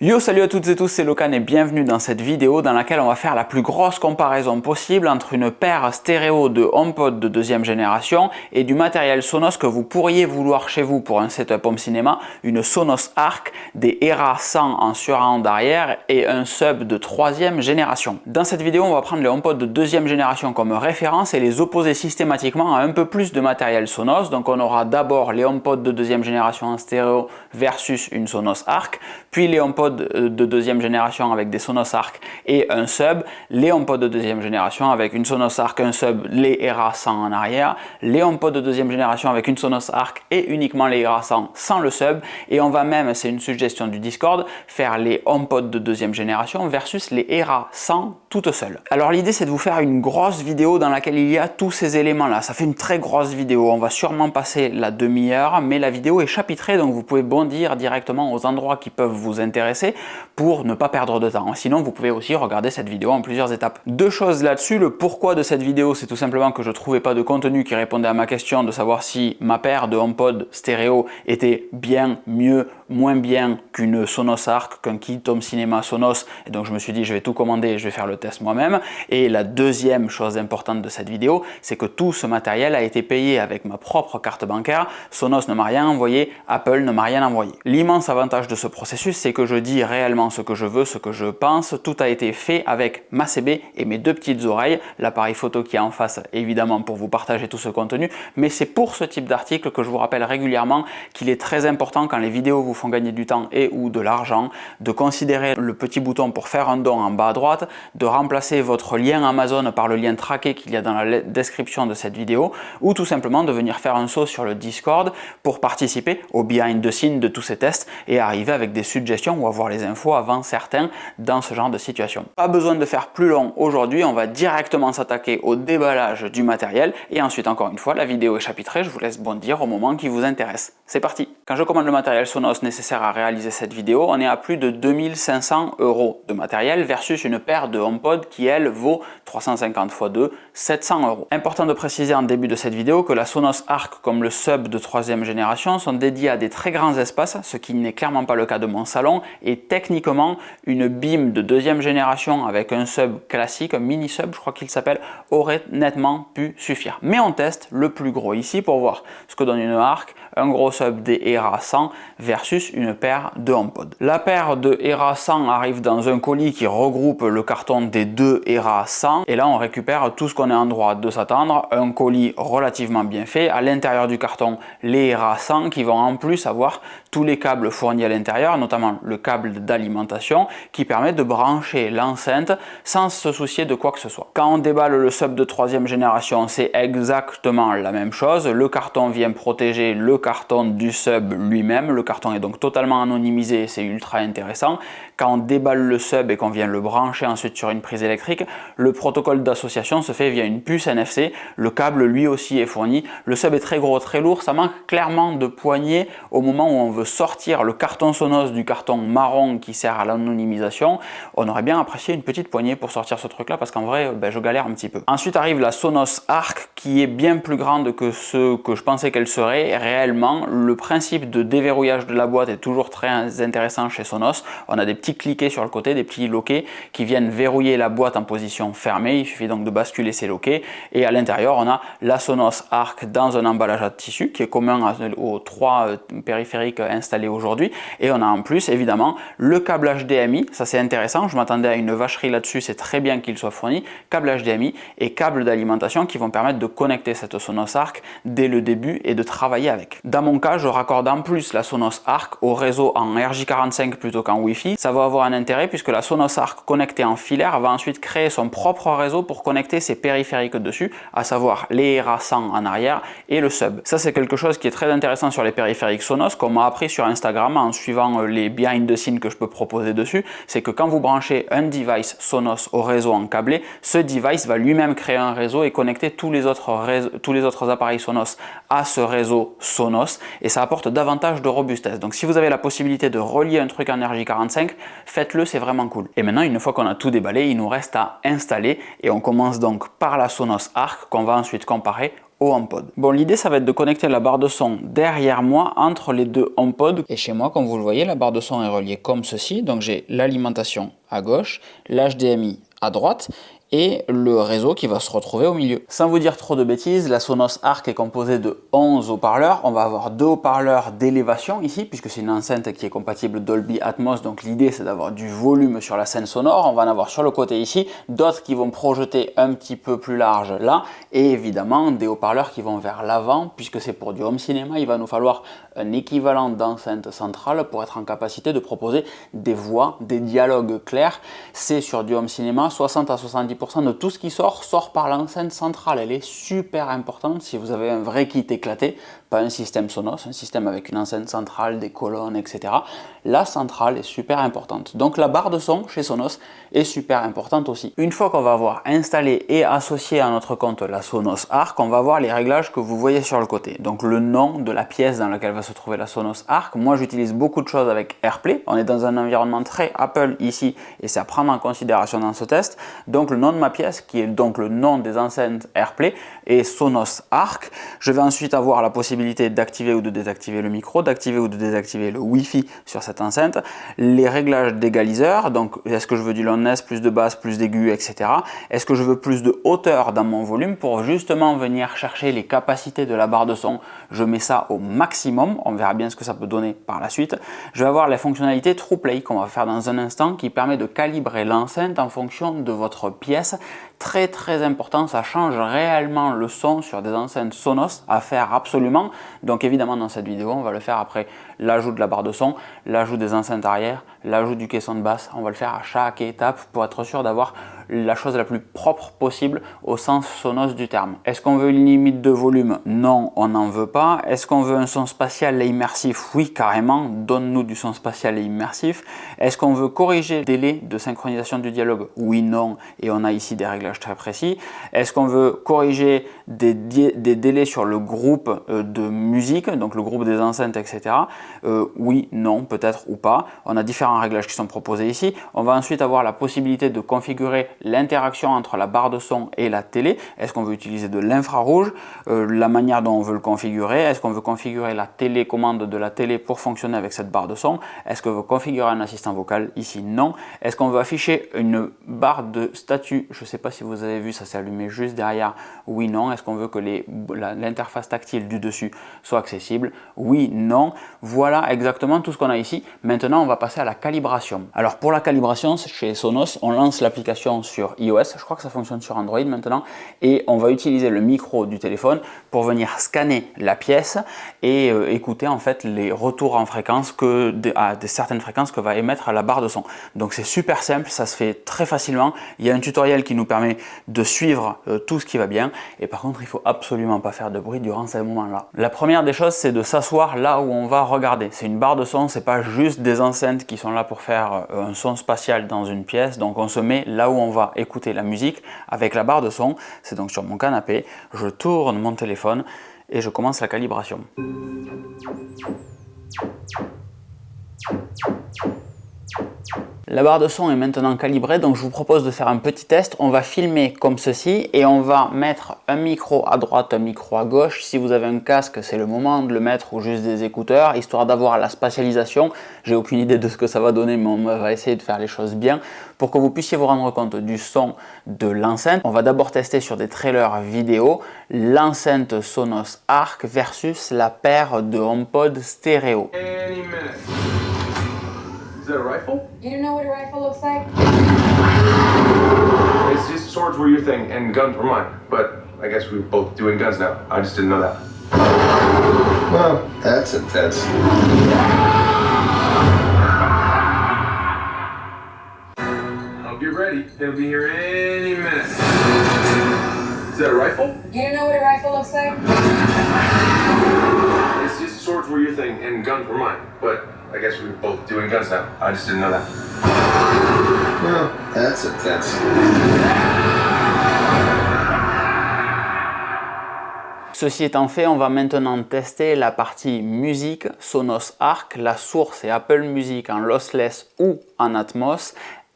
Yo, salut à toutes et tous, c'est Locan et bienvenue dans cette vidéo dans laquelle on va faire la plus grosse comparaison possible entre une paire stéréo de HomePod de deuxième génération et du matériel Sonos que vous pourriez vouloir chez vous pour un setup home cinéma, une Sonos Arc, des Era 100 en surround arrière et un sub de troisième génération. Dans cette vidéo, on va prendre les HomePod de deuxième génération comme référence et les opposer systématiquement à un peu plus de matériel Sonos. Donc on aura d'abord les HomePod de deuxième génération en stéréo versus une Sonos Arc, puis les HomePod de deuxième génération avec des Sonos Arc et un sub, les HomePod de deuxième génération avec une Sonos Arc, un sub, les Era 100 en arrière, les HomePod de deuxième génération avec une Sonos Arc et uniquement les Era 100 sans le sub, et on va même, c'est une suggestion du Discord, faire les HomePod de deuxième génération versus les Era 100 toutes seules. Alors l'idée c'est de vous faire une grosse vidéo dans laquelle il y a tous ces éléments là, ça fait une très grosse vidéo, on va sûrement passer la demi-heure, mais la vidéo est chapitrée donc vous pouvez bondir directement aux endroits qui peuvent vous intéresser pour ne pas perdre de temps. Sinon, vous pouvez aussi regarder cette vidéo en plusieurs étapes. Deux choses là-dessus. Le pourquoi de cette vidéo, c'est tout simplement que je trouvais pas de contenu qui répondait à ma question de savoir si ma paire de HomePod stéréo était bien, mieux, moins bien qu'une Sonos Arc, qu'un kit home cinéma Sonos. Et donc, je me suis dit, je vais tout commander et je vais faire le test moi-même. Et la deuxième chose importante de cette vidéo, c'est que tout ce matériel a été payé avec ma propre carte bancaire. Sonos ne m'a rien envoyé, Apple ne m'a rien envoyé. L'immense avantage de ce processus, c'est que je dis réellement ce que je veux, ce que je pense. Tout a été fait avec ma CB et mes deux petites oreilles, l'appareil photo qui est en face évidemment pour vous partager tout ce contenu, mais c'est pour ce type d'article que je vous rappelle régulièrement qu'il est très important quand les vidéos vous font gagner du temps et ou de l'argent, de considérer le petit bouton pour faire un don en bas à droite, de remplacer votre lien Amazon par le lien traqué qu'il y a dans la description de cette vidéo, ou tout simplement de venir faire un saut sur le Discord pour participer au behind the scene de tous ces tests et arriver avec des suggestions ou avoir les infos avant certains dans ce genre de situation. Pas besoin de faire plus long aujourd'hui, on va directement s'attaquer au déballage du matériel et ensuite encore une fois la vidéo est chapitrée, je vous laisse bondir au moment qui vous intéresse. C'est parti! Quand je commande le matériel Sonos nécessaire à réaliser cette vidéo, on est à plus de 2500 € de matériel versus une paire de HomePod qui elle vaut 350 x 2, 700 €. Important de préciser en début de cette vidéo que la Sonos Arc comme le sub de troisième génération sont dédiés à des très grands espaces, ce qui n'est clairement pas le cas de mon salon, et techniquement une BIM de deuxième génération avec un sub classique, un mini sub je crois qu'il s'appelle, aurait nettement pu suffire. Mais on teste le plus gros ici pour voir ce que donne une Arc, un gros sub des Era 100 versus une paire de HomePod. La paire de Era 100 arrive dans un colis qui regroupe le carton des deux Era 100 et là on récupère tout ce qu'on est en droit de s'attendre, un colis relativement bien fait. À l'intérieur du carton, les Era 100 qui vont en plus avoir tous les câbles fournis à l'intérieur, notamment le câble d'alimentation qui permet de brancher l'enceinte sans se soucier de quoi que ce soit. Quand on déballe le sub de troisième génération, c'est exactement la même chose. Le carton vient protéger le carton du sub lui-même. Le carton est donc totalement anonymisé, c'est ultra intéressant. Quand on déballe le sub et qu'on vient le brancher ensuite sur une prise électrique, le protocole d'association se fait via une puce NFC. Le câble lui aussi est fourni. Le sub est très gros, très lourd. Ça manque clairement de poignée au moment où on veut sortir le carton Sonos du carton marron qui sert à l'anonymisation. On aurait bien apprécié une petite poignée pour sortir ce truc là parce qu'en vrai je galère un petit peu. Ensuite arrive la Sonos Arc qui est bien plus grande que ce que je pensais qu'elle serait. Réellement le principe de déverrouillage de la boîte est toujours très intéressant chez Sonos. On a des petits cliquets sur le côté, des petits loquets qui viennent verrouiller la boîte en position fermée. Il suffit donc de basculer ces loquets et à l'intérieur on a la Sonos Arc dans un emballage à tissu qui est commun aux trois périphériques installés aujourd'hui, et on a en plus évidemment le câble HDMI, ça c'est intéressant, je m'attendais à une vacherie là-dessus, c'est très bien qu'il soit fourni, câble HDMI et câble d'alimentation qui vont permettre de connecter cette Sonos Arc dès le début et de travailler avec. Dans mon cas, je raccorde en plus la Sonos Arc au réseau en RJ45 plutôt qu'en Wi-Fi. Ça va avoir un intérêt puisque la Sonos Arc connectée en filaire va ensuite créer son propre réseau pour connecter ses périphériques dessus, à savoir les Era 100 en arrière et le sub. Ça c'est quelque chose qui est très intéressant sur les périphériques Sonos, qu'on m'a appris sur Instagram en suivant les behind the scenes que je peux proposer dessus, c'est que quand vous branchez un device Sonos au réseau en câblé, ce device va lui-même créer un réseau et connecter tous les autres appareils Sonos à ce réseau Sonos, et ça apporte davantage de robustesse. Donc si vous avez la possibilité de relier un truc en RJ45, faites-le, c'est vraiment cool. Et maintenant, une fois qu'on a tout déballé, il nous reste à installer, et on commence donc par la Sonos Arc qu'on va ensuite comparer au HomePod. Bon, l'idée ça va être de connecter la barre de son derrière moi entre les deux HomePod. Et chez moi, comme vous le voyez, la barre de son est reliée comme ceci. Donc j'ai l'alimentation à gauche, l'HDMI à droite et le réseau qui va se retrouver au milieu. Sans vous dire trop de bêtises, la Sonos Arc est composée de 11 haut-parleurs. On va avoir 2 haut-parleurs d'élévation ici, puisque c'est une enceinte qui est compatible Dolby Atmos, donc l'idée c'est d'avoir du volume sur la scène sonore. On va en avoir sur le côté ici, d'autres qui vont projeter un petit peu plus large là, et évidemment des haut-parleurs qui vont vers l'avant, puisque c'est pour du home cinéma, il va nous falloir un équivalent d'enceinte centrale pour être en capacité de proposer des voix, des dialogues clairs. C'est sur du home cinéma, 60 à 70% de tout ce qui sort par l'enceinte centrale. Elle est super importante si vous avez un vrai kit éclaté, pas un système Sonos, un système avec une enceinte centrale, des colonnes, etc. La centrale est super importante. Donc la barre de son chez Sonos est super importante aussi. Une fois qu'on va avoir installé et associé à notre compte la Sonos Arc, on va voir les réglages que vous voyez sur le côté. Donc le nom de la pièce dans laquelle va se trouver la Sonos Arc. Moi j'utilise beaucoup de choses avec AirPlay. On est dans un environnement très Apple ici et c'est à prendre en considération dans ce test. Donc le nom de ma pièce, qui est donc le nom des enceintes AirPlay, est Sonos Arc. Je vais ensuite avoir la possibilité d'activer ou de désactiver le micro, d'activer ou de désactiver le Wi-Fi sur cette enceinte, les réglages d'égaliseur, donc est-ce que je veux du loudness, plus de basse, plus d'aigu, etc. Est-ce que je veux plus de hauteur dans mon volume pour justement venir chercher les capacités de la barre de son. Je mets ça au maximum, on verra bien ce que ça peut donner par la suite. Je vais avoir la fonctionnalité TruePlay qu'on va faire dans un instant qui permet de calibrer l'enceinte en fonction de votre pièce. Très important, ça change réellement le son sur des enceintes Sonos, à faire absolument. Donc évidemment dans cette vidéo on va le faire après l'ajout de la barre de son, l'ajout des enceintes arrière, l'ajout du caisson de basse. On va le faire à chaque étape pour être sûr d'avoir la chose la plus propre possible au sens Sonos du terme. Est-ce qu'on veut une limite de volume? Non, on n'en veut pas. Est-ce qu'on veut un son spatial et immersif? Oui, carrément, donne-nous du son spatial et immersif. Est-ce qu'on veut corriger le délai de synchronisation du dialogue? Oui, non, et on a ici des réglages très précis. Est-ce qu'on veut corriger des délais sur le groupe de musique, donc le groupe des enceintes, etc. Oui, non, peut-être ou pas. On a différents réglages qui sont proposés ici. On va ensuite avoir la possibilité de configurer l'interaction entre la barre de son et la télé. Est-ce qu'on veut utiliser de l'infrarouge? La manière dont on veut le configurer. Est-ce qu'on veut configurer la télécommande de la télé pour fonctionner avec cette barre de son? Est-ce qu'on veut configurer un assistant vocal? Ici, non. Est-ce qu'on veut afficher une barre de statut? Je ne sais pas si vous avez vu, ça s'est allumé juste derrière. Oui, non. Est-ce qu'on veut que l'interface tactile du dessus soit accessible? Oui, non. Voilà exactement tout ce qu'on a ici. Maintenant, on va passer à la calibration. Alors pour la calibration, chez Sonos, on lance l'application sur iOS. Je crois que ça fonctionne sur Android maintenant. Et on va utiliser le micro du téléphone pour venir scanner la pièce et écouter en fait les retours en fréquence à certaines fréquences que va émettre la barre de son. Donc c'est super simple, ça se fait très facilement. Il y a un tutoriel qui nous permet de suivre tout ce qui va bien. Et par contre, il faut absolument pas faire de bruit durant ces moments-là. La première des choses, c'est de s'asseoir là où on va regarder. C'est une barre de son, c'est pas juste des enceintes qui sont là pour faire un son spatial dans une pièce. Donc on se met là où on va écouter la musique avec la barre de son. C'est donc sur mon canapé. Je tourne mon téléphone et je commence la calibration. La barre de son est maintenant calibrée, donc je vous propose de faire un petit test. On va filmer comme ceci et on va mettre un micro à droite, un micro à gauche. Si vous avez un casque, c'est le moment de le mettre ou juste des écouteurs, histoire d'avoir la spatialisation. J'ai aucune idée de ce que ça va donner, mais on va essayer de faire les choses bien pour que vous puissiez vous rendre compte du son de l'enceinte. On va d'abord tester sur des trailers vidéo l'enceinte Sonos Arc versus la paire de HomePod stéréo. Is that a rifle? You know what a rifle looks like? It's just swords were your thing and guns were mine. But I guess we're both doing guns now. I just didn't know that. Well, that's intense. I'll get ready. He'll be here any minute. Is that a rifle? You know what a rifle looks like? It's just swords were your thing and guns were mine. But I guess we're both doing guns now. I just didn't know that. Well, that's intense. Ceci étant fait, on va maintenant tester la partie musique Sonos Arc. La source est Apple Music en lossless ou en Atmos.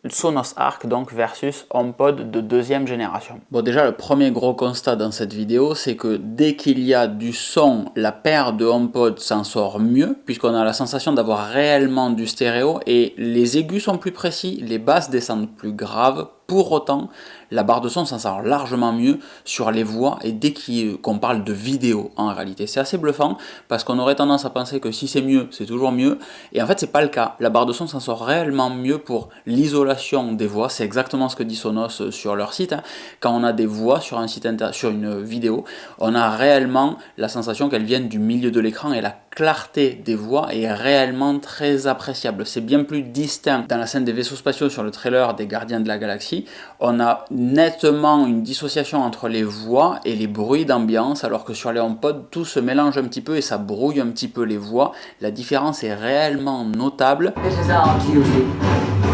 Sonos Arc donc versus HomePod de deuxième génération. Bon, déjà le premier gros constat dans cette vidéo, c'est que dès qu'il y a du son, la paire de HomePod s'en sort mieux, puisqu'on a la sensation d'avoir réellement du stéréo et les aigus sont plus précis, les basses descendent plus graves. Pour autant, la barre de son s'en sort largement mieux sur les voix et dès qu'on parle de vidéo en réalité. C'est assez bluffant parce qu'on aurait tendance à penser que si c'est mieux, c'est toujours mieux. Et en fait, c'est pas le cas. La barre de son s'en sort réellement mieux pour l'isolation des voix. C'est exactement ce que dit Sonos sur leur site. Quand on a des voix sur un site sur une vidéo, on a réellement la sensation qu'elles viennent du milieu de l'écran et la clarté des voix est réellement très appréciable. C'est bien plus distinct. Dans la scène des vaisseaux spatiaux sur le trailer des Gardiens de la Galaxie, on a nettement une dissociation entre les voix et les bruits d'ambiance, alors que sur les HomePod, tout se mélange un petit peu et ça brouille un petit peu les voix. La différence est réellement notable. It is our duty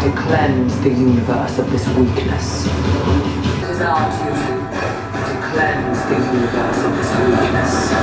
to cleanse the universe of this weakness. It is our duty to cleanse the universe of this weakness.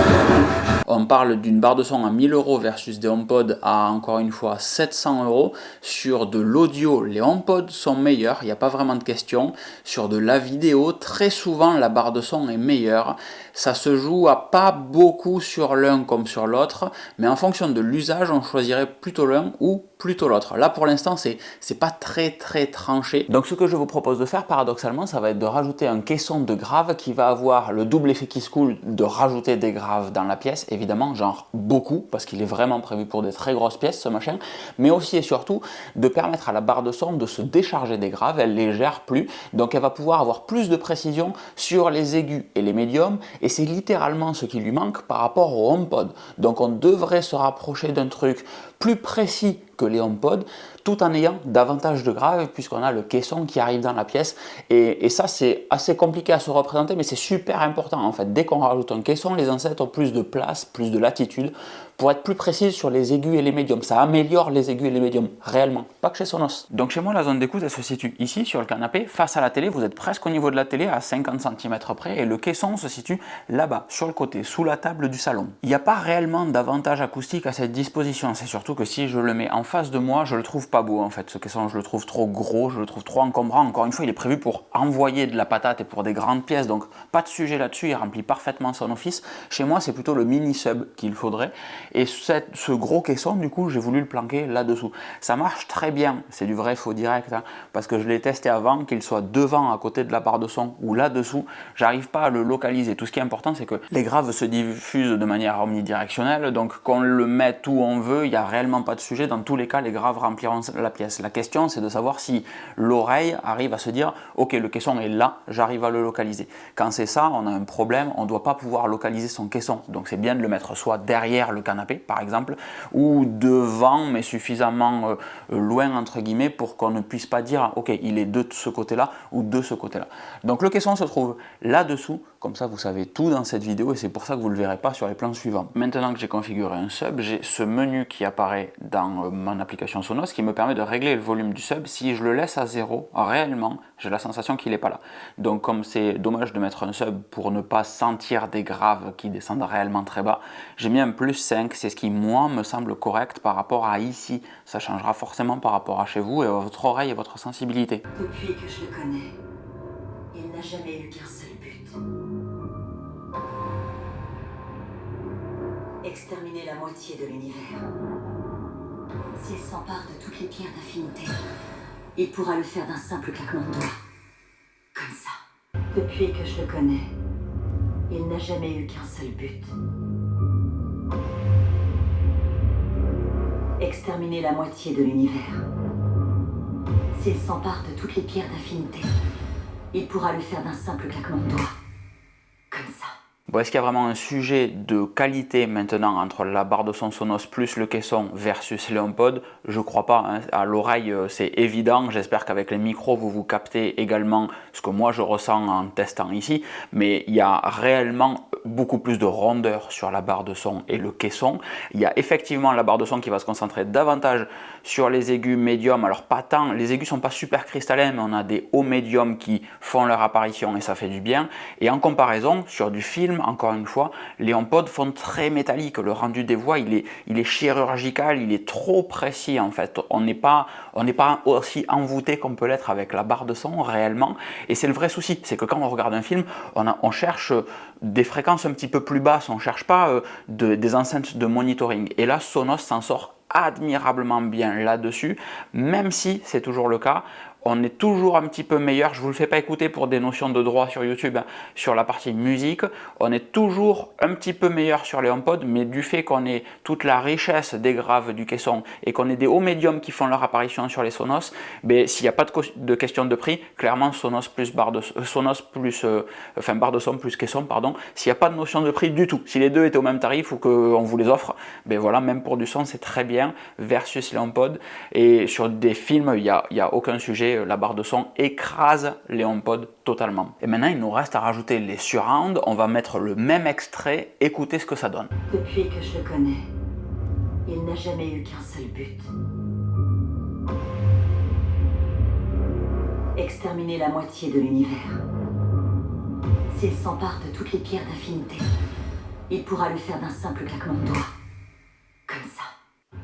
On parle d'une barre de son à 1000 € versus des HomePod à encore une fois 700 €. Sur de l'audio, les HomePod sont meilleurs, il n'y a pas vraiment de question. Sur de la vidéo, très souvent la barre de son est meilleure. Ça se joue à pas beaucoup sur l'un comme sur l'autre, mais en fonction de l'usage, on choisirait plutôt l'un ou plutôt l'autre. Là pour l'instant, c'est pas très tranché. Donc ce que je vous propose de faire paradoxalement, ça va être de rajouter un caisson de graves qui va avoir le double effet qui se coule de rajouter des graves dans la pièce, évidemment, genre beaucoup, parce qu'il est vraiment prévu pour des très grosses pièces ce machin, mais aussi et surtout de permettre à la barre de son de se décharger des graves, elle les gère plus, donc elle va pouvoir avoir plus de précision sur les aigus et les médiums, et c'est littéralement ce qui lui manque par rapport au HomePod. Donc on devrait se rapprocher d'un truc plus précis que les HomePod, tout en ayant davantage de graves puisqu'on a le caisson qui arrive dans la pièce et ça c'est assez compliqué à se représenter mais c'est super important en fait. Dès qu'on rajoute un caisson, les enceintes ont plus de place, plus de latitude pour être plus précises sur les aigus et les médiums. Ça améliore les aigus et les médiums, réellement, pas que chez Sonos. Donc chez moi la zone d'écoute elle se situe ici sur le canapé, face à la télé, vous êtes presque au niveau de la télé à 50 cm près et le caisson se situe là-bas, sur le côté, sous la table du salon. Il n'y a pas réellement d'avantage acoustique à cette disposition, c'est surtout que si je le mets en face de moi, je le trouve pas beau en fait, ce caisson, je le trouve trop gros, je le trouve trop encombrant. Encore une fois, il est prévu pour envoyer de la patate et pour des grandes pièces, donc pas de sujet là-dessus, il remplit parfaitement son office. Chez moi, c'est plutôt le mini sub qu'il faudrait, et ce gros caisson, du coup, j'ai voulu le planquer là-dessous. Ça marche très bien, c'est du vrai faux direct, hein, parce que je l'ai testé avant, qu'il soit devant, à côté de la barre de son, ou là-dessous, j'arrive pas à le localiser. Tout ce qui est important, c'est que les graves se diffusent de manière omnidirectionnelle, donc qu'on le mette où on veut, il n'y a réellement pas de sujet. Dans tous les cas, les graves rempliront la pièce. La question, c'est de savoir si l'oreille arrive à se dire « Ok, le caisson est là, j'arrive à le localiser ». Quand c'est ça, on a un problème, on ne doit pas pouvoir localiser son caisson. Donc c'est bien de le mettre soit derrière le canapé, par exemple, ou devant, mais suffisamment loin, entre guillemets, pour qu'on ne puisse pas dire « Ok, il est de ce côté-là ou de ce côté-là ». Donc le caisson se trouve là-dessous, comme ça vous savez tout dans cette vidéo et c'est pour ça que vous ne le verrez pas sur les plans suivants. Maintenant que j'ai configuré un sub, j'ai ce menu qui apparaît dans mon application Sonos qui me permet de régler le volume du sub. Si je le laisse à 0, réellement, j'ai la sensation qu'il n'est pas là. Donc comme c'est dommage de mettre un sub pour ne pas sentir des graves qui descendent réellement très bas, j'ai mis un plus 5, c'est ce qui moi me semble correct par rapport à ici. Ça changera forcément par rapport à chez vous et à votre oreille et votre sensibilité. Depuis que je le connais, il n'a jamais eu qu'un seul but. Exterminer la moitié de l'univers. S'il s'empare de toutes les pierres d'infinité, il pourra le faire d'un simple claquement de doigts. Comme ça. Depuis que je le connais, il n'a jamais eu qu'un seul but. Exterminer la moitié de l'univers. S'il s'empare de toutes les pierres d'infinité, il pourra le faire d'un simple claquement de doigts. Comme ça. Bon, est-ce qu'il y a vraiment un sujet de qualité maintenant entre la barre de son Sonos plus le caisson versus les HomePod? Je crois pas, hein. À l'oreille c'est évident, j'espère qu'avec les micros vous captez également ce que moi je ressens en testant ici, mais il y a réellement beaucoup plus de rondeur sur la barre de son et le caisson. Il y a effectivement la barre de son qui va se concentrer davantage sur les aigus médiums. Alors pas tant, les aigus sont pas super cristallins, mais on a des hauts médiums qui font leur apparition et ça fait du bien. Et en comparaison, sur du film, encore une fois, les HomePod font très métallique. Le rendu des voix, il est chirurgical, il est trop précis en fait. On n'est pas aussi envoûté qu'on peut l'être avec la barre de son réellement. Et c'est le vrai souci, c'est que quand on regarde un film, on cherche des fréquences un petit peu plus basses, on ne cherche pas des enceintes de monitoring. Et là, Sonos s'en sort admirablement bien là-dessus, même si c'est toujours le cas. On est toujours un petit peu meilleur, je ne vous le fais pas écouter pour des notions de droit sur YouTube, hein, sur la partie musique, on est toujours un petit peu meilleur sur les HomePod, mais du fait qu'on ait toute la richesse des graves du caisson et qu'on ait des hauts médiums qui font leur apparition sur les Sonos, ben, s'il n'y a pas de question de prix, clairement Sonos plus barre de son plus caisson, pardon, s'il n'y a pas de notion de prix du tout, si les deux étaient au même tarif ou qu'on vous les offre, ben voilà, même pour du son c'est très bien versus les HomePod. Et sur des films, il n'y a aucun sujet, la barre de son écrase les HomePod totalement. Et maintenant, il nous reste à rajouter les surrounds. On va mettre le même extrait, écoutez ce que ça donne. Depuis que je le connais, il n'a jamais eu qu'un seul but. Exterminer la moitié de l'univers. S'il s'empare de toutes les pierres d'infinité, il pourra le faire d'un simple claquement de doigts. Comme ça.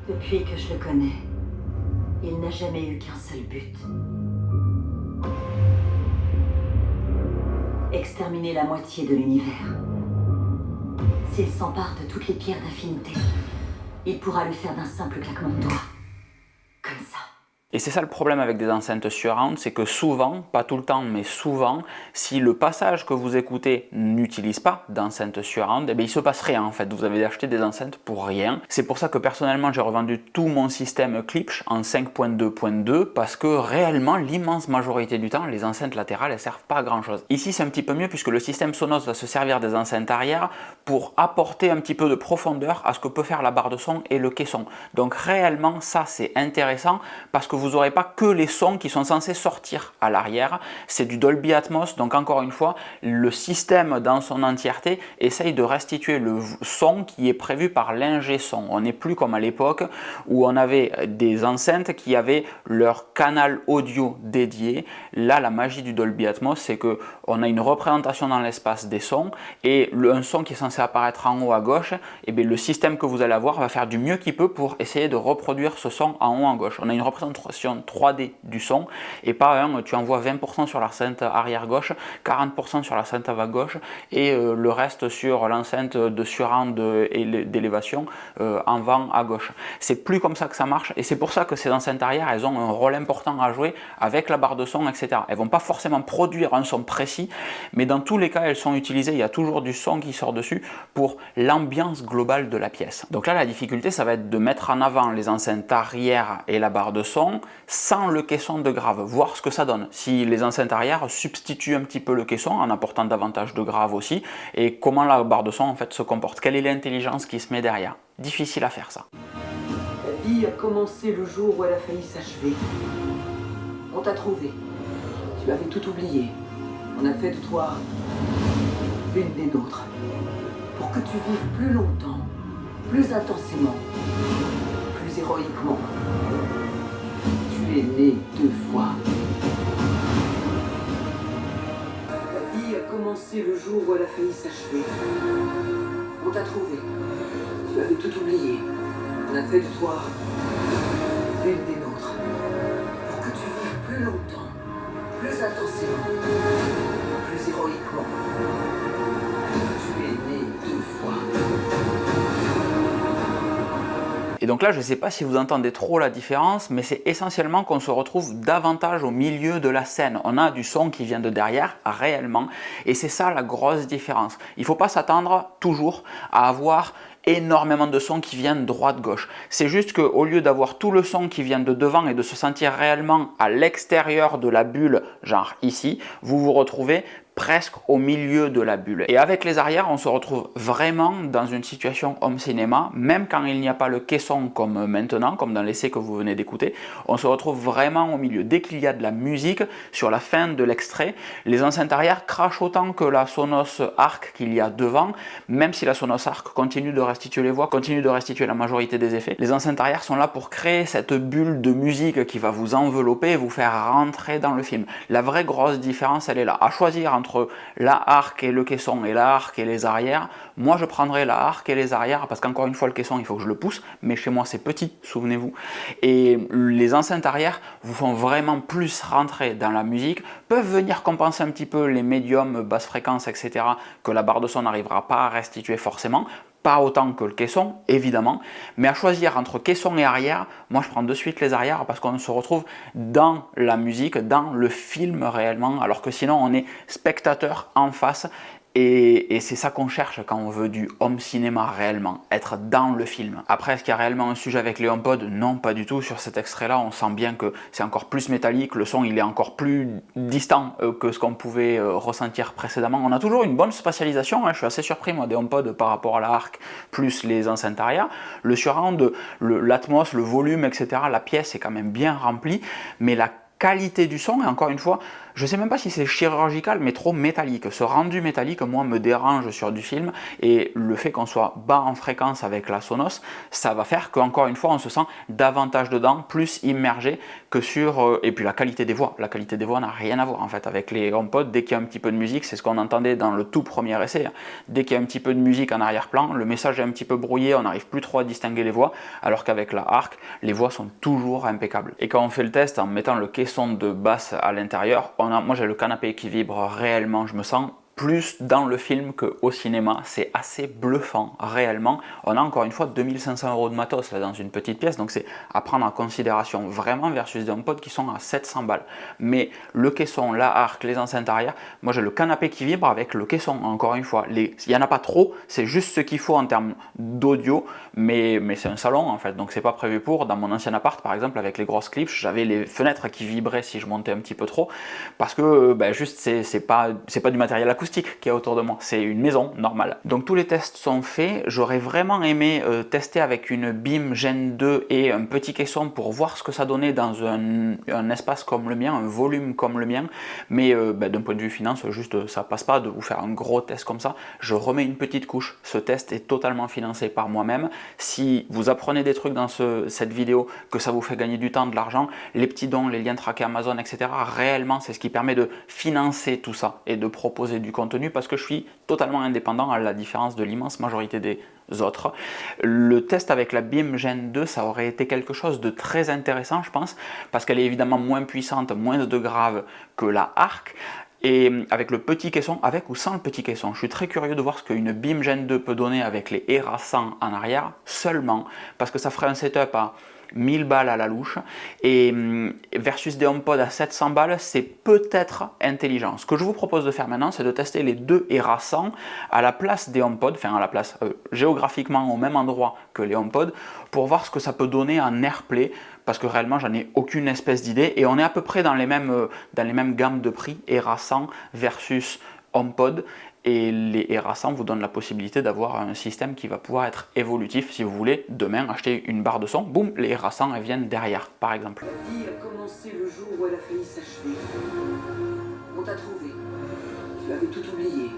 Depuis que je le connais, il n'a jamais eu qu'un seul but. Exterminer la moitié de l'univers. S'il s'empare de toutes les pierres d'infinité, il pourra le faire d'un simple claquement de doigts. Comme ça. Et c'est ça le problème avec des enceintes surround, c'est que souvent, pas tout le temps, mais souvent, si le passage que vous écoutez n'utilise pas d'enceinte surround, eh bien, il se passe rien en fait. Vous avez acheté des enceintes pour rien. C'est pour ça que personnellement, j'ai revendu tout mon système Klipsch en 5.2.2 parce que réellement, l'immense majorité du temps, les enceintes latérales, elles servent pas à grand chose. Ici, c'est un petit peu mieux puisque le système Sonos va se servir des enceintes arrière pour apporter un petit peu de profondeur à ce que peut faire la barre de son et le caisson. Donc réellement, ça c'est intéressant parce que vous n'aurez pas que les sons qui sont censés sortir à l'arrière, c'est du Dolby Atmos, donc encore une fois, le système dans son entièreté essaye de restituer le son qui est prévu par l'ingé son. On n'est plus comme à l'époque où on avait des enceintes qui avaient leur canal audio dédié. Là, la magie du Dolby Atmos, c'est qu'on a une représentation dans l'espace des sons et un son qui est censé apparaître en haut à gauche, et bien, le système que vous allez avoir va faire du mieux qu'il peut pour essayer de reproduire ce son en haut à gauche. On a une représentation 3D du son et pas tu envoies 20% sur l'enceinte arrière gauche, 40% sur l'enceinte avant gauche et le reste sur l'enceinte de surround et d'élévation en vent à gauche. C'est plus comme ça que ça marche et c'est pour ça que ces enceintes arrière, elles ont un rôle important à jouer avec la barre de son, etc. Elles vont pas forcément produire un son précis, mais dans tous les cas, elles sont utilisées. Il y a toujours du son qui sort dessus pour l'ambiance globale de la pièce. Donc là, la difficulté, ça va être de mettre en avant les enceintes arrière et la barre de son sans le caisson de grave, voir ce que ça donne. Si les enceintes arrière substituent un petit peu le caisson en apportant davantage de grave aussi, et comment la barre de son en fait se comporte, quelle est l'intelligence qui se met derrière. Difficile à faire ça. La vie a commencé le jour où elle a failli s'achever. On t'a trouvé. Tu avais tout oublié. On a fait de toi une des nôtres. Pour que tu vives plus longtemps, plus intensément, plus héroïquement. Tu es né 2 fois. La vie a commencé le jour où elle a failli s'achever. On t'a trouvé. Tu avais tout oublié. On a fait de toi une des nôtres. Pour que tu vives plus longtemps, plus intensément, plus héroïquement. Tu es né 2 fois. Et donc là, je ne sais pas si vous entendez trop la différence, mais c'est essentiellement qu'on se retrouve davantage au milieu de la scène. On a du son qui vient de derrière, réellement, et c'est ça la grosse différence. Il ne faut pas s'attendre toujours à avoir énormément de sons qui viennent droite-gauche. C'est juste qu'au lieu d'avoir tout le son qui vient de devant et de se sentir réellement à l'extérieur de la bulle, genre ici, vous vous retrouvez presque au milieu de la bulle. Et avec les arrières, on se retrouve vraiment dans une situation home cinéma, même quand il n'y a pas le caisson comme maintenant, comme dans l'essai que vous venez d'écouter, on se retrouve vraiment au milieu. Dès qu'il y a de la musique, sur la fin de l'extrait, les enceintes arrière crachent autant que la Sonos Arc qu'il y a devant, même si la Sonos Arc continue de restituer les voix, continue de restituer la majorité des effets. Les enceintes arrière sont là pour créer cette bulle de musique qui va vous envelopper et vous faire rentrer dans le film. La vraie grosse différence, elle est là. À choisir entre la Arc et le caisson et la Arc et les arrières, moi je prendrais la Arc et les arrières parce qu'encore une fois le caisson il faut que je le pousse, mais chez moi c'est petit, souvenez-vous. Et les enceintes arrière vous font vraiment plus rentrer dans la musique, peuvent venir compenser un petit peu les médiums, basses fréquences, etc. que la barre de son n'arrivera pas à restituer forcément. Pas autant que le caisson, évidemment, mais à choisir entre caisson et arrière, moi je prends de suite les arrières parce qu'on se retrouve dans la musique, dans le film réellement, alors que sinon on est spectateur en face. Et c'est ça qu'on cherche quand on veut du home cinéma réellement, être dans le film. Après, est-ce qu'il y a réellement un sujet avec les HomePod? Non, pas du tout. Sur cet extrait-là, on sent bien que c'est encore plus métallique, le son il est encore plus distant que ce qu'on pouvait ressentir précédemment. On a toujours une bonne spatialisation, hein. Je suis assez surpris moi des HomePod par rapport à la Arc, plus les enceintes arrière. Le surround, l'atmos, le volume, etc., la pièce est quand même bien remplie, mais la qualité du son, et encore une fois, je ne sais même pas si c'est chirurgical, mais trop métallique. Ce rendu métallique, moi, me dérange sur du film, et le fait qu'on soit bas en fréquence avec la Sonos, ça va faire qu'encore une fois, on se sent davantage dedans, plus immergé que sur... et puis la qualité des voix. La qualité des voix n'a rien à voir, en fait, avec les HomePod. Dès qu'il y a un petit peu de musique, c'est ce qu'on entendait dans le tout premier essai. Dès qu'il y a un petit peu de musique en arrière-plan, le message est un petit peu brouillé, on n'arrive plus trop à distinguer les voix, alors qu'avec la Arc, les voix sont toujours impeccables. Et quand on fait le test en mettant le caisson de basse à l'intérieur, moi j'ai le canapé qui vibre réellement, je me sens plus dans le film qu'au cinéma, c'est assez bluffant réellement. On a encore une fois 2500 € de matos là, dans une petite pièce, donc c'est à prendre en considération vraiment versus des HomePod qui sont à 700 balles. Mais le caisson, la Arc, les enceintes arrière, moi j'ai le canapé qui vibre avec le caisson, encore une fois. Il n'y en a pas trop, c'est juste ce qu'il faut en termes d'audio, mais c'est un salon en fait, donc c'est pas prévu pour. Dans mon ancien appart par exemple, avec les grosses clips, j'avais les fenêtres qui vibraient si je montais un petit peu trop, parce que juste c'est pas du matériel acoustique qu'il y a autour de moi, c'est une maison normale. Donc tous les tests sont faits, j'aurais vraiment aimé tester avec une Beam Gen 2 et un petit caisson pour voir ce que ça donnait dans un espace comme le mien, un volume comme le mien, mais d'un point de vue finance, juste ça passe pas de vous faire un gros test comme ça. Je remets une petite couche, ce test est totalement financé par moi-même. Si vous apprenez des trucs dans cette vidéo, que ça vous fait gagner du temps, de l'argent, les petits dons, les liens traqués Amazon, etc., réellement c'est ce qui permet de financer tout ça et de proposer du contenu parce que je suis totalement indépendant à la différence de l'immense majorité des autres. Le test avec la Beam Gen 2, ça aurait été quelque chose de très intéressant, je pense, parce qu'elle est évidemment moins puissante, moins de grave que la Arc. Et avec le petit caisson, avec ou sans le petit caisson, je suis très curieux de voir ce qu'une Beam Gen 2 peut donner avec les ERA 100 en arrière, seulement, parce que ça ferait un setup à 1000 balles à la louche, et versus des HomePod à 700 balles, c'est peut-être intelligent. Ce que je vous propose de faire maintenant, c'est de tester les deux ERA 100 à la place des HomePod, enfin à la place géographiquement au même endroit que les HomePod, pour voir ce que ça peut donner en AirPlay, parce que réellement j'en ai aucune espèce d'idée, et on est à peu près dans les mêmes gammes de prix, ERA 100 versus HomePod, et les ERA 100 vous donnent la possibilité d'avoir un système qui va pouvoir être évolutif. Si vous voulez demain acheter une barre de son, boum, les ERA 100 elles viennent derrière, par exemple. La vie a commencé le jour où elle a failli s'achever. On t'a trouvé. Tu avais tout oublié.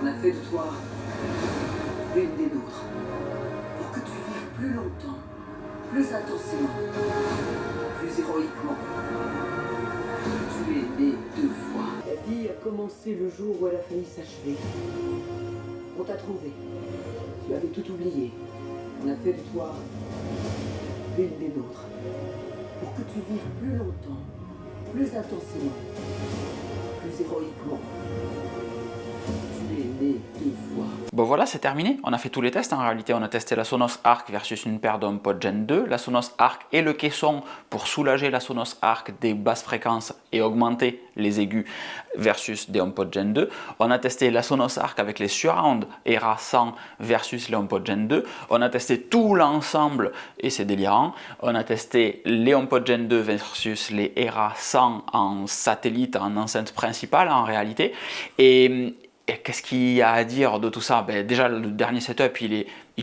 On a fait de toi l'une des nôtres. Pour que tu vives plus longtemps, plus intensément, plus héroïquement. Tu es né 2 fois. La vie a commencé le jour où elle a failli s'achever. On t'a trouvé. Tu avais tout oublié. On a fait de toi l'une des nôtres. Pour que tu vives plus longtemps, plus intensément, plus héroïquement. les deux fois. Bon voilà, c'est terminé. On a fait tous les tests en réalité. On a testé la Sonos Arc versus une paire d'HomePod Gen 2, la Sonos Arc et le caisson pour soulager la Sonos Arc des basses fréquences et augmenter les aigus versus des HomePod Gen 2. On a testé la Sonos Arc avec les surround ERA 100 versus les HomePod Gen 2. On a testé tout l'ensemble et c'est délirant. On a testé les HomePod Gen 2 versus les ERA 100 en satellite, en enceinte principale en réalité. Et qu'est-ce qu'il y a à dire de tout ça? Déjà, le dernier setup, il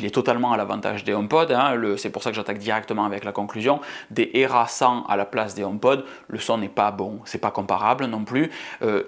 est totalement à l'avantage des HomePod. C'est pour ça que j'attaque directement avec la conclusion. Des ERA 100 à la place des HomePod, le son n'est pas bon, c'est pas comparable non plus.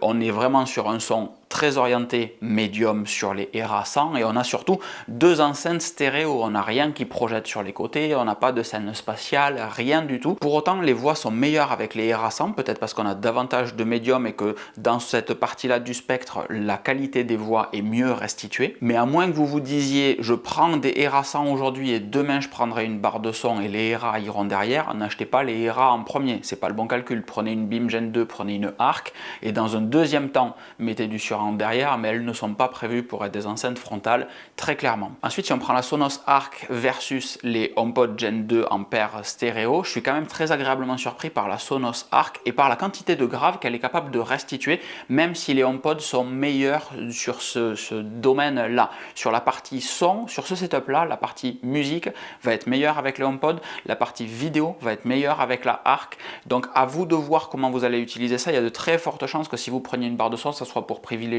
On est vraiment sur un son très orienté médium sur les ERA 100 et on a surtout deux enceintes stéréo. On n'a rien qui projette sur les côtés, on n'a pas de scène spatiale, rien du tout. Pour autant, les voix sont meilleures avec les ERA 100, peut-être parce qu'on a davantage de médium et que dans cette partie-là du spectre, la qualité des voix est mieux restituée. Mais à moins que vous vous disiez, je prends des ERA 100 aujourd'hui et demain je prendrai une barre de son et les ERA iront derrière, n'achetez pas les ERA en premier, c'est pas le bon calcul. Prenez une Beam Gen 2, prenez une Arc et dans un deuxième temps, mettez du surround derrière, mais elles ne sont pas prévues pour être des enceintes frontales, très clairement. Ensuite, si on prend la Sonos Arc versus les HomePod Gen 2 en paire stéréo, je suis quand même très agréablement surpris par la Sonos Arc et par la quantité de graves qu'elle est capable de restituer, même si les HomePod sont meilleurs sur ce domaine-là. Sur la partie son, sur ce setup-là, la partie musique va être meilleure avec les HomePod, la partie vidéo va être meilleure avec la Arc. Donc à vous de voir comment vous allez utiliser ça. Il y a de très fortes chances que si vous preniez une barre de son, ça soit pour privilégier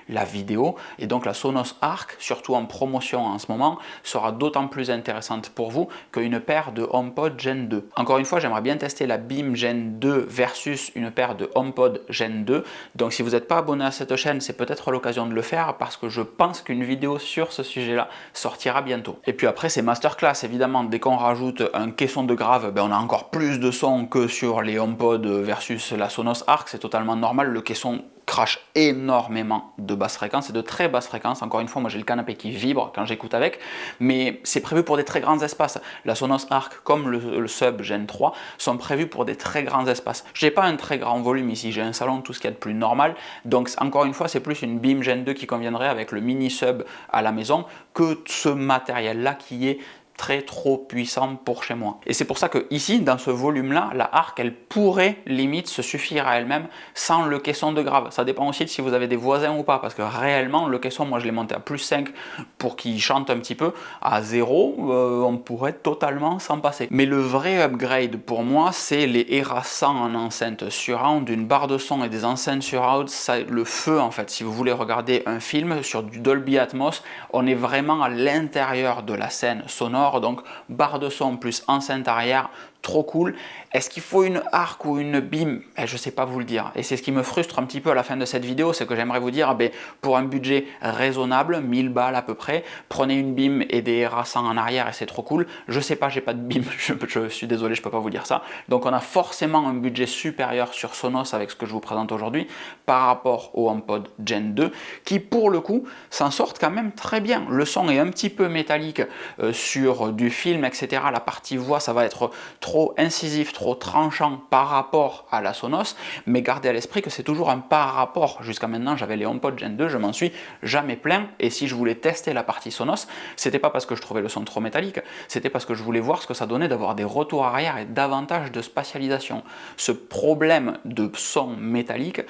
la vidéo, et donc la Sonos Arc, surtout en promotion en ce moment, sera d'autant plus intéressante pour vous qu'une paire de HomePod Gen 2. Encore une fois, j'aimerais bien tester la Beam Gen 2 versus une paire de HomePod Gen 2, donc si vous n'êtes pas abonné à cette chaîne, c'est peut-être l'occasion de le faire parce que je pense qu'une vidéo sur ce sujet-là sortira bientôt. Et puis après, c'est masterclass, évidemment, dès qu'on rajoute un caisson de grave, on a encore plus de son que sur les HomePod versus la Sonos Arc, c'est totalement normal, le caisson crache énormément de basses fréquences et de très basses fréquences. Encore une fois, moi j'ai le canapé qui vibre quand j'écoute avec, mais c'est prévu pour des très grands espaces. La Sonos Arc comme le Sub Gen 3 sont prévus pour des très grands espaces. J'ai pas un très grand volume ici, j'ai un salon, tout ce qu'il y a de plus normal, donc encore une fois c'est plus une Beam Gen 2 qui conviendrait avec le mini Sub à la maison que ce matériel là qui est trop puissant pour chez moi. Et c'est pour ça que ici, dans ce volume-là, la Arc, elle pourrait limite se suffire à elle-même sans le caisson de grave. Ça dépend aussi de si vous avez des voisins ou pas, parce que réellement, le caisson, moi je l'ai monté à plus 5 pour qu'il chante un petit peu. À 0, on pourrait totalement s'en passer. Mais le vrai upgrade pour moi, c'est les ERA 100 en enceinte surround, une barre de son et des enceintes surround, ça, le feu en fait. Si vous voulez regarder un film sur du Dolby Atmos, on est vraiment à l'intérieur de la scène sonore. Donc barre de son plus enceinte arrière, trop cool. Est-ce qu'il faut une Arc ou une Beam? Je ne sais pas vous le dire. Et c'est ce qui me frustre un petit peu à la fin de cette vidéo, c'est que j'aimerais vous dire, pour un budget raisonnable, 1000 balles à peu près, prenez une Beam et des ERA 100 en arrière et c'est trop cool. Je sais pas, j'ai pas de Beam, je suis désolé, je peux pas vous dire ça. Donc on a forcément un budget supérieur sur Sonos avec ce que je vous présente aujourd'hui par rapport au HomePod Gen 2 qui pour le coup s'en sortent quand même très bien. Le son est un petit peu métallique sur du film, etc. La partie voix, ça va être trop incisif, trop tranchant par rapport à la Sonos, mais gardez à l'esprit que c'est toujours un par rapport. Jusqu'à maintenant, j'avais les HomePod Gen 2, je m'en suis jamais plaint, et si je voulais tester la partie Sonos, c'était pas parce que je trouvais le son trop métallique, c'était parce que je voulais voir ce que ça donnait d'avoir des retours arrière et davantage de spatialisation. Ce problème de son métallique,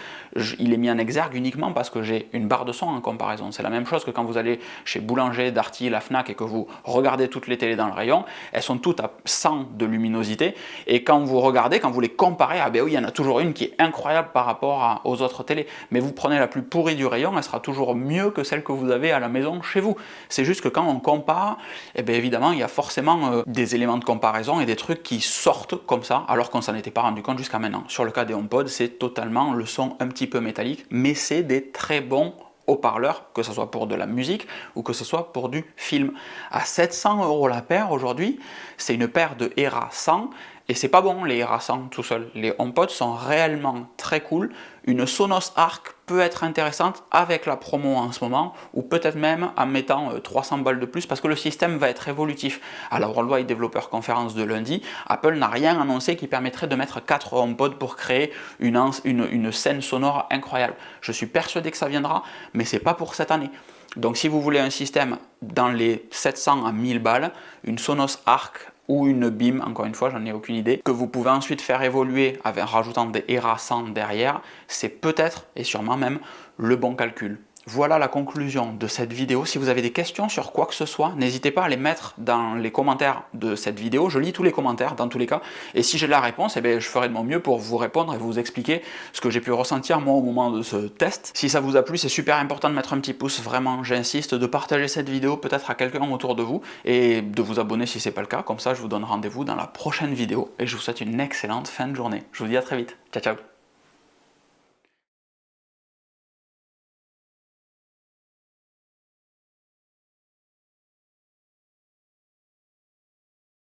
il est mis en exergue uniquement parce que j'ai une barre de son en comparaison. C'est la même chose que quand vous allez chez Boulanger, Darty, la Fnac et que vous regardez toutes les télés dans le rayon, elles sont toutes à 100 de luminosité, et quand vous regardez, quand vous les comparez, oui, il y en a toujours une qui est incroyable par rapport aux autres télés, mais vous prenez la plus pourrie du rayon, elle sera toujours mieux que celle que vous avez à la maison chez vous. C'est juste que quand on compare, évidemment, il y a forcément des éléments de comparaison et des trucs qui sortent comme ça, alors qu'on s'en était pas rendu compte jusqu'à maintenant. Sur le cas des HomePod, c'est totalement le son un petit peu métallique, mais c'est des très bons haut-parleurs, que ce soit pour de la musique ou que ce soit pour du film. À 700 € la paire aujourd'hui, c'est une paire de ERA 100 Et c'est pas bon les ERA 100 tout seul. Les HomePod sont réellement très cool. Une Sonos Arc peut être intéressante avec la promo en ce moment, ou peut-être même en mettant 300 balles de plus, parce que le système va être évolutif. À la Worldwide Developer Conference de lundi, Apple n'a rien annoncé qui permettrait de mettre 4 HomePod pour créer une scène sonore incroyable. Je suis persuadé que ça viendra, mais c'est pas pour cette année. Donc si vous voulez un système dans les 700 à 1000 balles, une Sonos Arc ou une Beam, encore une fois, j'en ai aucune idée, que vous pouvez ensuite faire évoluer en rajoutant des ERA 100 derrière, c'est peut-être et sûrement même le bon calcul. Voilà la conclusion de cette vidéo. Si vous avez des questions sur quoi que ce soit, n'hésitez pas à les mettre dans les commentaires de cette vidéo. Je lis tous les commentaires dans tous les cas. Et si j'ai la réponse, eh bien, je ferai de mon mieux pour vous répondre et vous expliquer ce que j'ai pu ressentir moi au moment de ce test. Si ça vous a plu, c'est super important de mettre un petit pouce, vraiment, j'insiste, de partager cette vidéo peut-être à quelqu'un autour de vous et de vous abonner si ce n'est pas le cas. Comme ça, je vous donne rendez-vous dans la prochaine vidéo et je vous souhaite une excellente fin de journée. Je vous dis à très vite. Ciao, ciao.